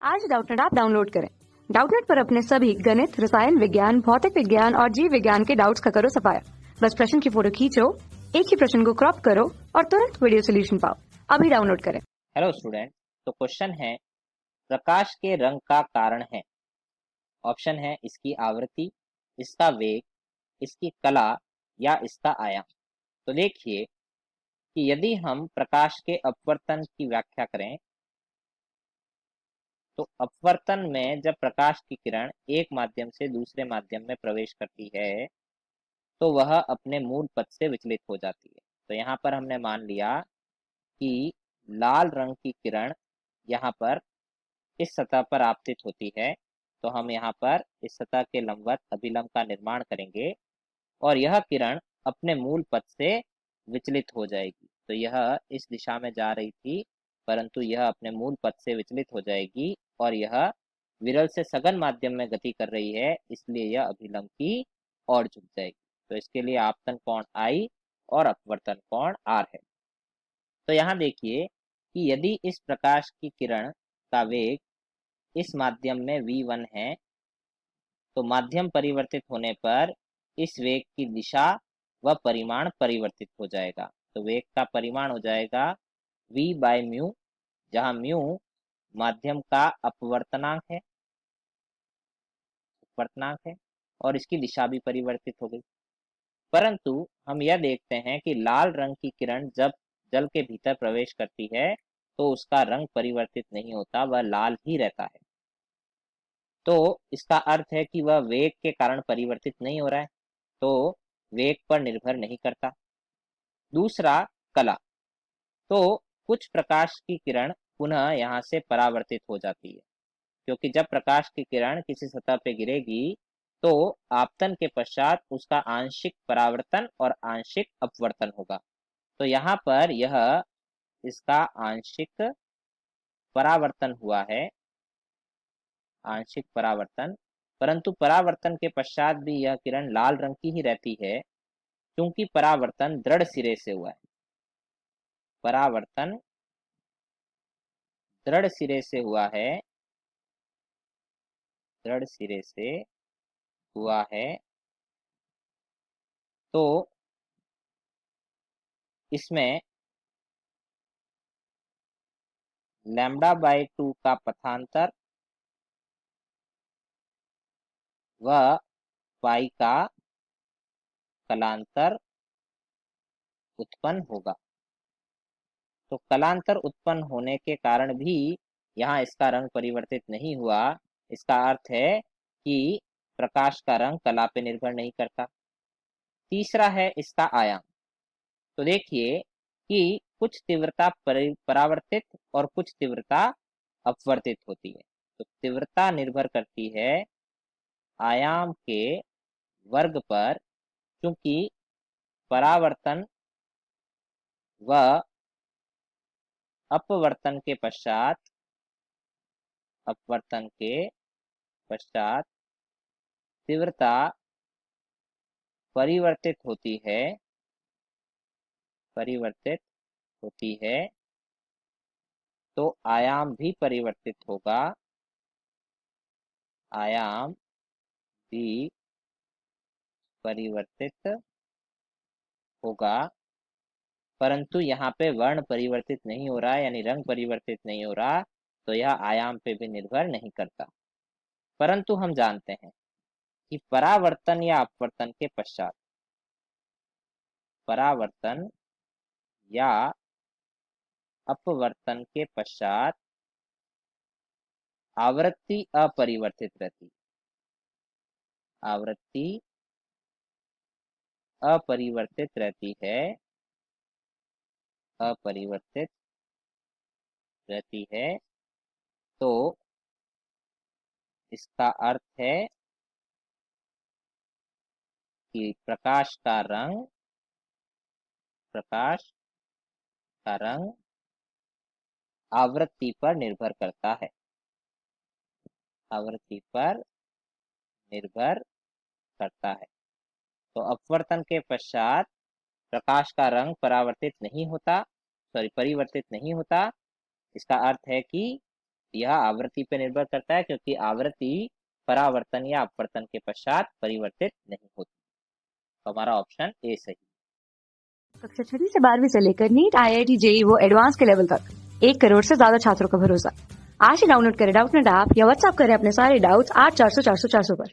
आज Doubtnut app download करें। Doubtnut पर अपने सभी गणित, रसायन विज्ञान, भौतिक विज्ञान और जीव विज्ञान के डाउट्स का करो सफाया। बस प्रश्न की फोटो खींचो, एक ही प्रश्न को क्रॉप करो और तुरंत वीडियो सोल्यूशन पाओ। अभी डाउनलोड करें। हेलो स्टूडेंट, तो क्वेश्चन है प्रकाश के रंग का कारण है। ऑप्शन है इसकी आवृत्ति, इसका वेग, इसकी कला या इसका आयाम। तो देखिए कि यदि हम प्रकाश के अपवर्तन की व्याख्या करें तो अपवर्तन में जब प्रकाश की किरण एक माध्यम से दूसरे माध्यम में प्रवेश करती है तो वह अपने मूल पथ से विचलित हो जाती है। तो यहाँ पर हमने मान लिया कि लाल रंग की किरण यहाँ पर इस सतह पर आपतित होती है, तो हम यहाँ पर इस सतह के लंबवत अभिलंब का निर्माण करेंगे और यह किरण अपने मूल पथ से विचलित हो जाएगी। तो यह इस दिशा में जा रही थी, परंतु यह अपने मूल पथ से विचलित हो जाएगी और यह विरल से सघन माध्यम में गति कर रही है, इसलिए यह अभिलंब की ओर झुक जाएगी। तो इसके लिए आपतन कोण I और अपवर्तन कोण R है। तो यहाँ देखिए कि यदि इस प्रकाश की किरण का वेग इस माध्यम में v1 है, तो माध्यम परिवर्तित होने पर इस वेग की दिशा व परिमाण परिवर्तित हो जाएगा। तो वेग का परिमाण हो जाएगा v बाय म्यू, जहाँ म्यू माध्यम का अपवर्तनांक है और इसकी दिशा भी परिवर्तित हो गई। परंतु हम यह देखते हैं कि लाल रंग की किरण जब जल के भीतर प्रवेश करती है तो उसका रंग परिवर्तित नहीं होता, वह लाल ही रहता है। तो इसका अर्थ है कि वह वेग के कारण परिवर्तित नहीं हो रहा है, तो वेग पर निर्भर नहीं करता। दूसरा, कला। तो कुछ प्रकाश की किरण पुनः यहाँ से परावर्तित हो जाती है, क्योंकि जब प्रकाश की किरण किसी सतह पे गिरेगी तो आपतन के पश्चात उसका आंशिक परावर्तन और आंशिक अपवर्तन होगा। तो यहाँ पर यह इसका आंशिक परावर्तन हुआ है, आंशिक परावर्तन, परंतु परावर्तन के पश्चात भी यह किरण लाल रंग की ही रहती है, क्योंकि परावर्तन दृढ़ सिरे से हुआ है। परावर्तन दृढ़ सिरे से हुआ है, दृढ़ सिरे से हुआ है। तो इसमें λ/2 का पथांतर व पाई का कलांतर उत्पन्न होगा। तो कलांतर उत्पन्न होने के कारण भी यहाँ इसका रंग परिवर्तित नहीं हुआ। इसका अर्थ है कि प्रकाश का रंग कला पे निर्भर नहीं करता। तीसरा है इसका आयाम। तो देखिए कि कुछ तीव्रता परावर्तित और कुछ तीव्रता अपवर्तित होती है। तो तीव्रता निर्भर करती है आयाम के वर्ग पर, क्योंकि परावर्तन व अपवर्तन के पश्चात तीव्रता परिवर्तित होती है, तो आयाम भी परिवर्तित होगा, आयाम भी परिवर्तित होगा। परंतु यहाँ पे वर्ण परिवर्तित नहीं हो रहा है, यानी रंग परिवर्तित नहीं हो रहा, तो यह आयाम पे भी निर्भर नहीं करता। परंतु हम जानते हैं कि परावर्तन या अपवर्तन के पश्चात, परावर्तन या अपवर्तन के पश्चात आवृत्ति अपरिवर्तित रहती, आवृत्ति अपरिवर्तित रहती है, अपरिवर्तित रहती है। तो इसका अर्थ है कि प्रकाश का रंग आवृत्ति पर निर्भर करता है, आवृत्ति पर निर्भर करता है। तो अपवर्तन के पश्चात प्रकाश का रंग परिवर्तित नहीं होता। इसका अर्थ है कि यह आवृत्ति पे निर्भर करता है, क्योंकि आवृत्ति परावर्तन या अपवर्तन के पश्चात परिवर्तित नहीं होती। तो हमारा ऑप्शन ए सही। कक्षा 6वीं से 12वीं से लेकर नीट, IIT, JEE वो एडवांस के लेवल तक 1 करोड़ से ज्यादा छात्रों का भरोसा। आज ही डाउनलोड करें डाउटनेट ऐप या व्हाट्सएप करें अपने सारे डाउट्स 8400 400 400 पर।